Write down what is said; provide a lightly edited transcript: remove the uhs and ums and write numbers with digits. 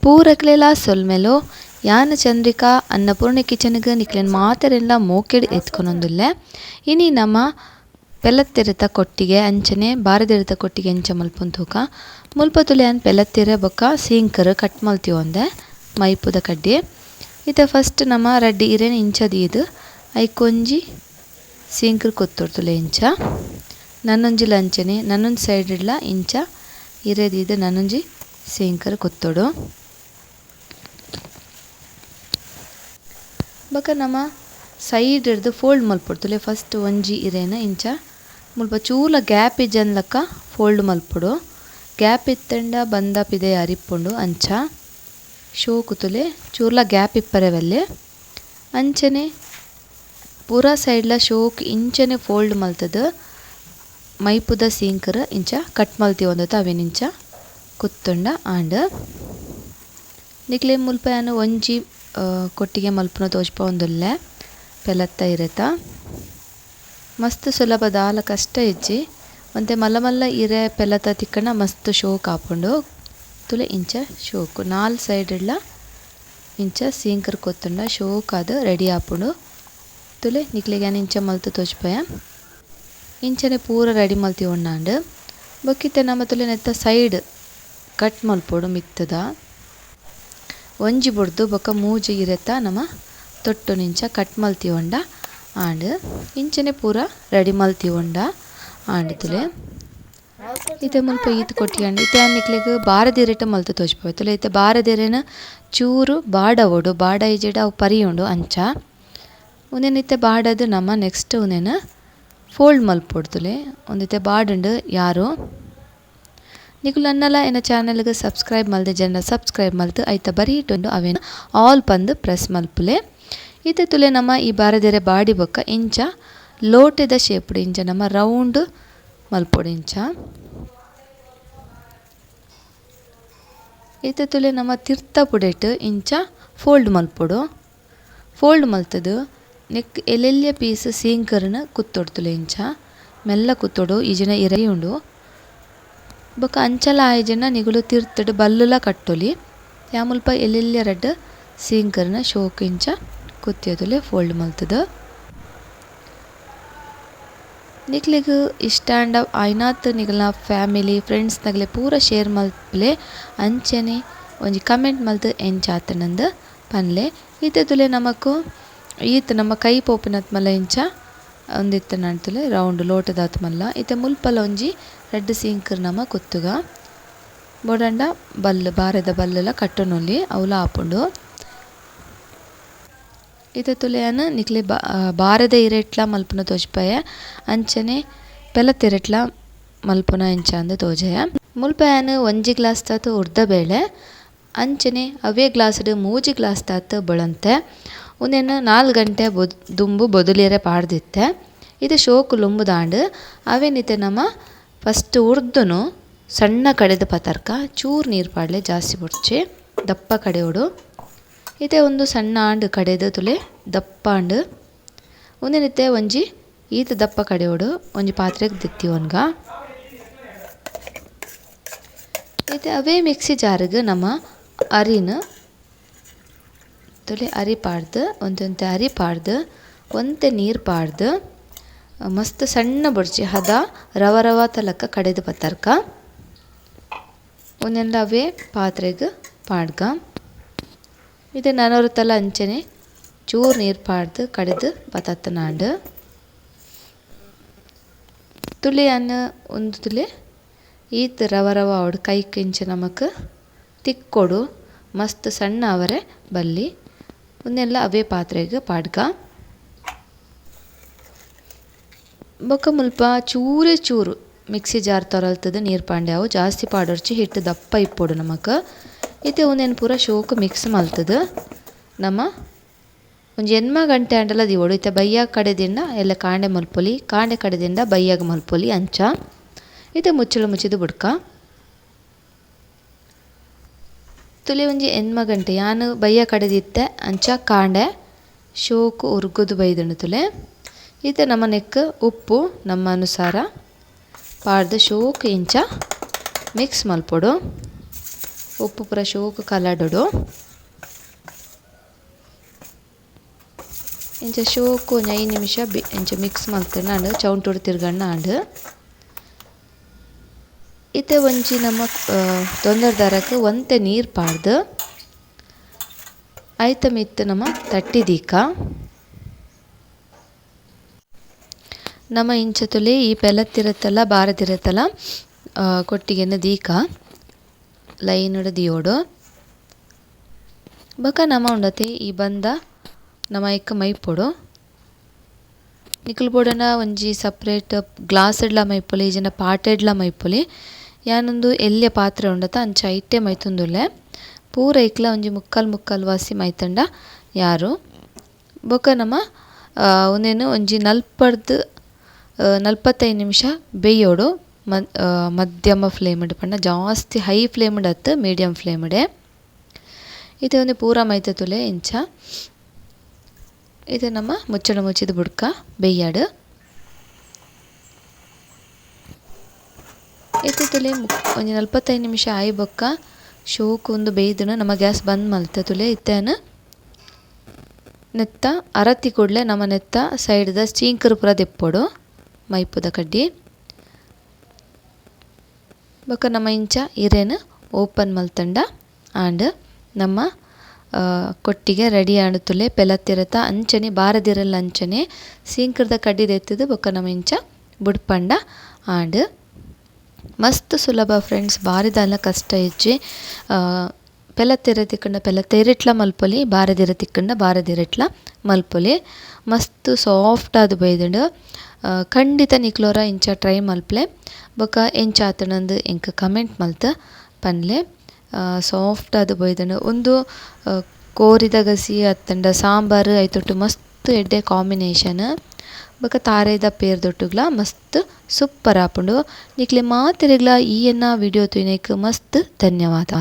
ಪೂರಕ್ಲೆಲ ಸೊಲ್ಮೆಲು ಯಾನ್ ಚಂದ್ರಿಕಾ ಅನ್ನಪೂರ್ಣೆ ಕಿಚನ್ಗ್ ನಿಕ್ಲೆನ್ ಮಾತೆರೆಲ್ಲ ಮೋಕೆಡ್ ಎತ್ಕೊನೊಂದುಲ್ಲೆ. ಇನಿ ನಮ ಪೆಲ್ಲತ್ತಿರತ ಕೊಟ್ಟಿಗೆ ಅಂಚನೆ ಬಾರದಿರತ ಕೊಟ್ಟಿಗೆ ಎಂಚ ಮಲ್ಪುನ್ ತೂಕ ಮುಲ್ಪ ತುಲೆಯನ್ ಪೆಲ್ಲತ್ತಿರೆ ಬೊಕ್ಕ ಸೀಂಕರ್ ಕಟ್ ಮಲ್ತಿವೊಂದೆ ಮೈಪುದ ಕಡ್ಡಿ. ಇತ್ತೆ ಫಸ್ಟ್ ನಮ ರಡ್ಡಿ ಇರೆನ್ ಇಂಚ ದೀದ್ ಐಕೊಂಜಿ ಸೀಂಕರ್ ಕೊತ್ತೊಡು ತುಲೆ ಇಂಚ ನನ್ನೊಂಜಿ ಲಂಚನೆ ನನ್ನೊಂದು ಸೈಡ್ಲ ಇಂಚ ಇರೆ ದೀದ್ ನನ್ನೊಂಜಿ ಸೀಂಕರ್ ಕೊತ್ತೊಡು. ಬೊಕ ನಮ ಸೈಡ್ ಹಿಡ್ದು ಫೋಲ್ಡ್ ಮಲ್ಪೊಡು ಫಸ್ಟ್ ಒಂಜಿ ಇರೇನ ಇಂಚ ಮುಲ್ಪ ಚೂಲ ಗ್ಯಾಪ್ ಇಜ್ಜನ್ಲಕ ಫೋಲ್ಡ್ ಮಲ್ಪೊಡು. ಗ್ಯಾಪ್ ಇತ್ತಂಡ ಬಂದ ಪಿದೆ ಅರಿಪುಂಡು ಅಂಚ ಶೋಕು ತುಲೆ ಚೂರ್ಲ ಗ್ಯಾಪ್ ಇಪ್ಪರೆವಲ್ಲೆ ಅಂಚನೆ ಪೂರ ಸೈಡ್ಲ ಶೋಕ್ ಇಂಚನೆ ಫೋಲ್ಡ್ ಮಲ್ತದ ಮೈಪುದ ಸೀಂಕರ್ ಇಂಚ ಕಟ್ ಮಲ್ತಿ ಒಂದತ ಅವೇನಿಂಚ ಕುತ್ತುಂಡ ಆಂಡ್ ನಿಕ್ಲೆ ಮುಲ್ಪ ಯಾನು ಒಂಜಿ ಕೊಟ್ಟಿಗೆ ಮಲ್ಪುನ ತೋಜ್ಪ ಒಂದುಲ್ಲೆ ಪೆಲತ್ತ ಇರೆತ ಮಸ್ತ್ ಸುಲಭ ದಾಲ ಕಷ್ಟ ಇಜ್ಜಿ ಒಂತೆ ಮಲ್ಲ ಮಲ್ಲ ಇರೆ ಪೆಲತ್ತ ತಿಕ್ಕಣ ಮಸ್ತ್ ಶೋಕ್ ಆಪುಂಡು ತುಲೆ ಇಂಚ ಶೋಕು ನಾಲ್ ಸೈಡ್ಲ ಇಂಚ ಸೀಂಕರ್ ಕೊತ್ತುಂಡ ಶೋಕ್ ಆದ್ ರೆಡಿ ಆಪುಂಡು ತುಲೆ ನಿಕ್ಲೆಗೆ ಇಂಚ ಮಲ್ತು ತೋಜ್ಪಯ ಇಂಚನೆ ಪೂರ ರೆಡಿ ಮಲ್ತಿ ಉಣ್ಣಾಂಡ್ ಬೊಕ್ಕಿತ್ತೆ ನಮ್ಮ ತುಲೆ ನೆತ್ತ ಸೈಡ್ ಕಟ್ ಮಲ್ಪೊಡು ಮಿತ್ತದ ಒಂಜಿ ಬುಡ್ದು ಬೊಕ ಮೂಜಿ ಇರೆತ ನಮ ತೊಟ್ಟು ನಿಂಚ ಕಟ್ ಮಲ್ತಿ ಉಂಡ ಆಂಡ್ ಇಂಚನೆ ಪೂರ ರೆಡಿ ಮಲ್ತಿ ಉಂಡ ಆಂಡ್ ತುಲೆ ಇತ್ತೆ ಮುಲ್ಪ ಈತ್ ಕೊಟ್ಟಿಯಂಡು ಇತ್ತೆ ನಿಕ್ಲೆಗ್ ಬಾರದಿರೆಟ ಮಲ್ತು ತೋಜ್ಪೋಯ್ ತುಲೆ ಇತ್ತೆ ಬಾರದಿರೆನ ಚೂರು ಬಾಡ ಒಡು ಬಾಡ ಇಜೆಡ್ ಅವು ಪರಿ ಉಂಡು ಅಂಚ ಉಂದೆನ್ ಇತ್ತೆ ಬಾಡದು ನಮ ನೆಕ್ಸ್ಟ್ ಉಂದೆನ್ ಫೋಲ್ಡ್ ಮಲ್ಪೊಡು ತುಲೆ ಒಂದಿತ್ತೆ ಬಾಡುಂಡು ಯಾರು ನಿಕುಲು ನನ್ನಲ ಎನ್ನ ಚಾನಲ್ಗೆ ಸಬ್ಸ್ಕ್ರೈಬ್ ಮಲ್ದೆ ಜನ ಸಬ್ಸ್ಕ್ರೈಬ್ ಮಲ್ತು ಐತ ಬರೀಟೊಂದು ಅವೇನು ಆಲ್ ಪಂದು ಪ್ರೆಸ್ ಮಲ್ಪುಲೆ. ಇತ್ತೆ ತುಲೆ ನಮ್ಮ ಈ ಬಾರದೆರೆ ಬಾಡಿ ಬೊಕ್ಕ ಇಂಚ ಲೋಟೆದ ಶೇಪ್ಡ್ ಇಂಚ ನಮ್ಮ ರೌಂಡ್ ಮಲ್ಪೊಡು ಇಂಚ ಇತ್ತೆ ತುಲೆ ನಮ್ಮ ತಿರ್ತ ಪುಡೆಟ್ ಇಂಚ ಫೋಲ್ಡ್ ಮಲ್ಪೊಡು ಫೋಲ್ಡ್ ಮಲ್ತದು ನೆಕ್ ಎಲ್ಲೆಲ್ಯ ಪೀಸ್ ಸೀಂಕರ್ನ ಕುತ್ತೊಡು ತುಲೆ ಇಂಚ ಮೆಲ್ಲ ಕುತ್ತೊಡು ಈಜಿನ ಇರೈ ಉಂಡು ಬೊಕ ಅಂಚಲ ಆಯ್ಜನ ನಿಗುಲು ತಿರ್ತಡ್ ಬಲ್ಲುಲ ಕಟ್ಟೊಲಿ ಯಾ ಮುಲ್ಪ ಎಲ್ಲೆಲ್ಯ ರಡ್ಡ್ ಸೀಂಕರ್ನ ಶೋಕ್ ಇಂಚ ಕುತ್ತಿಯದುಲೆ ಫೋಲ್ಡ್ ಮಲ್ತದ. ನಿಕ್ಲೆಗ್ ಇಷ್ಟ ಆಂಡ ಐನಾತ್ ನಿಗಲ್ನ ಫ್ಯಾಮಿಲಿ ಫ್ರೆಂಡ್ಸ್ ನಗಲೆ ಪೂರ ಶೇರ್ ಮಲ್ಪಲೆ ಅಂಚನೆ ಒಂಜಿ ಕಮೆಂಟ್ ಮಲ್ತು ಎಂಚಾತನಂದ್ ಪನ್ಲೆ. ಇತ್ತೆ ತುಲೆ ನಮಕ್ ಈತ್ ನಮ್ಮ ಕೈ ಪೋಪಿನತ್ ಮಲ್ಲ ಇಂಚ ಒಂದಿತ್ತ ನಡ್ತುಲೆ ರೌಂಡ್ ಲೋಟದಾತ್ ಮಲ್ಲ ಇತ್ತೆ ಮುಲ್ಪಲ ಒಂಜಿ ರೆಡ್ ಸೀಂಕರ್ ನಮ ಕುತ್ತುಗ ಬೋಡಂಡ ಬಲ್ಲು ಬಾರೆದ ಬಲ್ಲುಲ ಕಟ್ಟೊನೊಲಿ ಅವಲ ಆಪುಂಡು. ಇತ್ತೆ ತುಲೆಯನ್ ನಿಕ್ಲೆ ಬಾರೆದ ಇರೆಟ್ಲ ಮಲ್ಪುನ ತೋಜ್ಪಯ ಅಂಚನೆ ಪೆಲತ್ತಿರೆಟ್ಲ ಮಲ್ಪುನ ಇಂಚ ಅಂದ್ ತೋಜಯ ಮುಲ್ಪ ಯಾನ್ ಒಂಜಿ ಗ್ಲಾಸ್ ತಾತ್ ಉರ್ದ ಬೇಳೆ ಅಂಚನೆ ಅವೇ ಗ್ಲಾಸ್ಡ್ ಮೂಜಿ ಗ್ಲಾಸ್ ತಾತ್ ಬೊಳಂತೆ ಉಂದೆನ್ 4 ಗಂಟೆ ದುಂಬು ಬೊದುಲಿರೆ ಪಾಡ್ದಿತ್ತೆ. ಇದು ಶೋಕು ಲೊಂಬುದಾಂಡ್ ಅವೇನಿತ್ತೆ ನಮ ಫಸ್ಟ್ ಉರ್ದುನು ಸಣ್ಣ ಕಡೆದ ಪತರ್ಕ ಚೂರು ನೀರು ಪಾಡ್ಲೆ ಜಾಸ್ತಿ ಬುಡ್ಚಿ ದಪ್ಪ ಕಡೆಯೋಡು ಇತ್ತೆ ಒಂದು ಸಣ್ಣ ಆಂಡ್ ಕಡೆದ ತುಲೆ ದಪ್ಪ ಆಂಡ್ ಉಂದೆನಿತ್ತೆ ಒಂಜಿ ಈತ ದಪ್ಪ ಕಡೆಯೋಡು ಒಂಜಿ ಪಾತ್ರೆಗ್ ದಿತ್ತಿ ಒನ್ಗ ಇತ್ತೆ ಅವೇ ಮಿಕ್ಸಿ ಜಾರ್ಗ್ ನಮ ಅರಿನ್ ತುಲೆ ಅರಿ ಪಾಡ್ದು ಒಂತೆ ಅರಿ ಪಾಡ್ದು ಒಂತೆ ನೀರು ಪಾಡ್ದು ಮಸ್ತ್ ಸಣ್ಣ ಬುಡ್ಚಿ ಹದ ರವ ರವ ತಲಕ ಕಡೆದು ಪತ್ತರ್ಕ ಒಂದೆಂದ ಅವೇ ಪಾತ್ರೆಗ್ ಪಾಡ್ಗ ಇದು ನನರು ತಲ ಅಂಚನೆ ಚೂರು ನೀರು ಪಾಡ್ದು ಕಡೆದು ಬತ್ತನಾಂಡ್ ತುಲೆ ಅನ್ನ ಒಂದು ತುಲೆ ಈತ್ ರವ ರವ ಅವಡು ಕೈಕ್ ಇಂಚ ನಮಕ್ ತಿಕ್ಕೊಡು ಮಸ್ತ್ ಸಣ್ಣ ಅವರೆ ಬಲ್ಲಿ ಒಂದೆಲ್ಲ ಅವೇ ಪಾತ್ರೆಗ್ ಪಾಡ್ಗ ಬೊಕ ಮುಲ್ಪ ಚೂರೇ ಚೂರು ಮಿಕ್ಸಿ ಜಾರ್ ತೊರಲ್ತದ ನೀರು ಪಾಂಡ್ಯಾವು ಜಾಸ್ತಿ ಪಾಡೋರ್ಚಿ ಹಿಟ್ಟು ದಪ್ಪ ಇಪ್ಪೊಡು ನಮಕ್ ಇತ್ತೆ ಒಂದೇನು ಪೂರ ಶೋಕ್ ಮಿಕ್ಸ್ ಮಲ್ತದ ನಮ ಒಂಜಿ ಎನ್ಮ ಗಂಟೆ ಅಂಡಲ ದಿವೊಡು ಇತ್ತೆ ಬಯ್ಯಾಗ ಕಡೆದಿಂದ ಎಲ್ಲ ಕಾಂಡೆ ಮಲ್ಪೊಲಿ ಕಾಂಡೆ ಕಡೆದಿಂದ ಬಯ್ಯಾಗ ಮಲ್ಪೊಲಿ ಅಂಚ ಇತ್ತೆ ಮುಚ್ಚಳು ಮುಚ್ಚಿದು ಬುಡ್ಕ ತುಲೆ ಒಂಜಿ ಎನ್ಮ ಗಂಟೆ ಯಾನ್ ಬಯ್ಯ ಕಡೆದಿತ್ತೆ ಅಂಚ ಕಾಂಡೆ ಶೋಕು ಉರ್ಗುದು ಬೈದನು ತುಲೆ ಇತ್ತೆ ನಮ್ಮ ನೆಕ್ ಉಪ್ಪು ನಮ್ಮ ಅನುಸಾರ ಪಾಡ್ದು ಶೋಕ್ ಇಂಚ ಮಿಕ್ಸ್ ಮಲ್ಪೊಡು ಉಪ್ಪು ಪೂರ ಶೋಕು ಕಲಡೋಡು ಇಂಚ ಶೋಕು 5 ನಿಮಿಷ ಇಂಚ ಮಿಕ್ಸ್ ಮಾಡ್ತೇನೆ ಆಂಡ್ ಚೌಂಟೋಡು ತಿರ್ಗಣ್ಣ ಆಂಡ್ ಇತ್ತೆ ಒಂಜಿ ನಮ್ಮ ತೊಂದರೆದಾರಕ್ಕೆ ಒಂತೆ ನೀರು ಪಾಡ್ದು ಐತ ಮಿತ್ತು ನಮ್ಮ ತಟ್ಟಿದೀಕ ನಮ್ಮ ಇಂಚತೊಲೆ ಈ ಪೆಲತ್ತಿರತ್ತಲ್ಲ ಬಾರದಿರತ್ತಲ್ಲ ಕೊಟ್ಟಿಗೆನ ದೀಕ ಲೈನುಡ ದಿಯೋಡು ಬೊಕ ನಮ ಉಂಡತೆ ಈ ಬಂದ ನಮ ಇಕ್ಕ ಮೈಪೊಡು ನಿಕುಲು ಬೋಡನ ಒಂಜಿ ಸಪ್ರೇಟ್ ಗ್ಲಾಸ್ ಎಡ್ಲ ಮೈಪೊಲಿ ಇಜಂಡ ಪಾಟೆಡ್ಲ ಮೈಪೊಲಿ ಯಾನೊಂದು ಎಲ್ಯ ಪಾತ್ರೆ ಉಂಡತ ಅಂಚ ಐಟೆ ಮೈತುಂದುಲ್ಲೆ ಪೂರ ಇಕ್ಲ ಒಂಜಿ ಮುಕ್ಕಲ್ ವಾಸಿ ಮೈತಂಡ ಯಾರು ಬೊಕ ನಮ ಒಂದೇನು ಒಂಜಿ 45 ನಿಮಿಷ ಬೇಯೋಡು ಮಧ್ಯಮ ಫ್ಲೇಮ್ಡ್ ಪಂಡ ಜಾಸ್ತಿ ಹೈ ಫ್ಲೇಮ್ಡ್ ಅತ್ತು ಮೀಡಿಯಂ ಫ್ಲೇಮ್ಡೆ ಇದು ಒಂದು ಪೂರ ಮೈತ ತುಲೆ ಇಂಚ ಇದು ನಮ್ಮ ಮುಚ್ಚಳ ಮುಚ್ಚಿದ ಬುಡ್ಕ ಬೇಯ್ಯಾಡು ಇದು ತುಲೆ ಒಂಜಿ 45 ನಿಮಿಷ ಆಯಿ ಬೊಕ್ಕ ಶೋಕು ಒಂದು ಬೇಯ್ದನು ನಮ್ಮ ಗ್ಯಾಸ್ ಬಂದ್ ಮಲ್ತ ತುಲೆ ಇತ್ತೇನು ನೆತ್ತ ಅರತಿ ಕೂಡಲೇ ನಮ್ಮ ನೆತ್ತ ಸೈಡ್ದ ಸ್ಟೀಂಕರ್ ಪೂರ ದೆಪ್ಪೊಡು ಮೈಪುದ ಕಡ್ಡಿ ಬೊಕ ನಮ್ಮ ಇಂಚ ಇರೇನು ಓಪನ್ ಮಲ್ತಂಡ ಆಂಡ್ ನಮ್ಮ ಕೊಟ್ಟಿಗೆ ರೆಡಿ ಆಣುತ್ತುಲೆ ಪೆಲತ್ತಿರತ ಅಂಚನೆ ಬಾರದಿರಲ್ಲ ಅಂಚನೆ ಸೀಂಕರ್ದ ಕಡ್ಡಿ ದೆತ್ತದು ಬೊಕ ನಮ್ಮ ಇಂಚ ಬುಡ್ಪಂಡ ಆಂಡ್ ಮಸ್ತ್ ಸುಲಭ ಫ್ರೆಂಡ್ಸ್ ಬಾರಿದಾಲ ಕಷ್ಟ ಇಜ್ಜಿ ಪೆಲತ್ತೆರೆ ತಿಕ್ಕಂಡ ಪೆಲತ್ತೆರಿಟ್ಲ ಮಲ್ಪೊಲಿ ಬಾರದಿರ ತಿಕ್ಕಂಡ ಬಾರದಿರಟ್ಲ ಮಲ್ಪೊಲಿ ಮಸ್ತ್ ಸಾಫ್ಟ್ ಆದ್ ಬೈದುಂಡು ಖಂಡಿತ ನಿಕ್ಲೋರ ಇಂಚ ಟ್ರೈ ಮಲ್ಪಲೆ ಬೊಕ ಎಂಚ ಆತನಂದು ಎಂಕ್ ಕಮೆಂಟ್ ಮಲ್ತ ಪನ್ಲೆ ಸಾಫ್ಟ್ ಆದ್ ಬೈದುಂಡು ಒಂದು ಕೋರಿದ ಗಸಿ ಅತ್ತಂಡ ಸಾಂಬಾರು ಐತೊಟ್ಟು ಮಸ್ತ್ ಎಡ್ಡೆ ಕಾಂಬಿನೇಷನ್ ಬೊಕ ತಾರೆದ ಪೇರ್ದೊಟ್ಟುಗ್ಲ ಮಸ್ತ್ ಸೂಪರ್ ಆಪುಂಡು ನಿಕ್ಲೆ ಮಾತೆರೆಗ್ಲ ಈ ಎನ್ನ ವಿಡಿಯೋ ತುಯಿನೇಕ್ ಮಸ್ತ್ ಧನ್ಯವಾದ.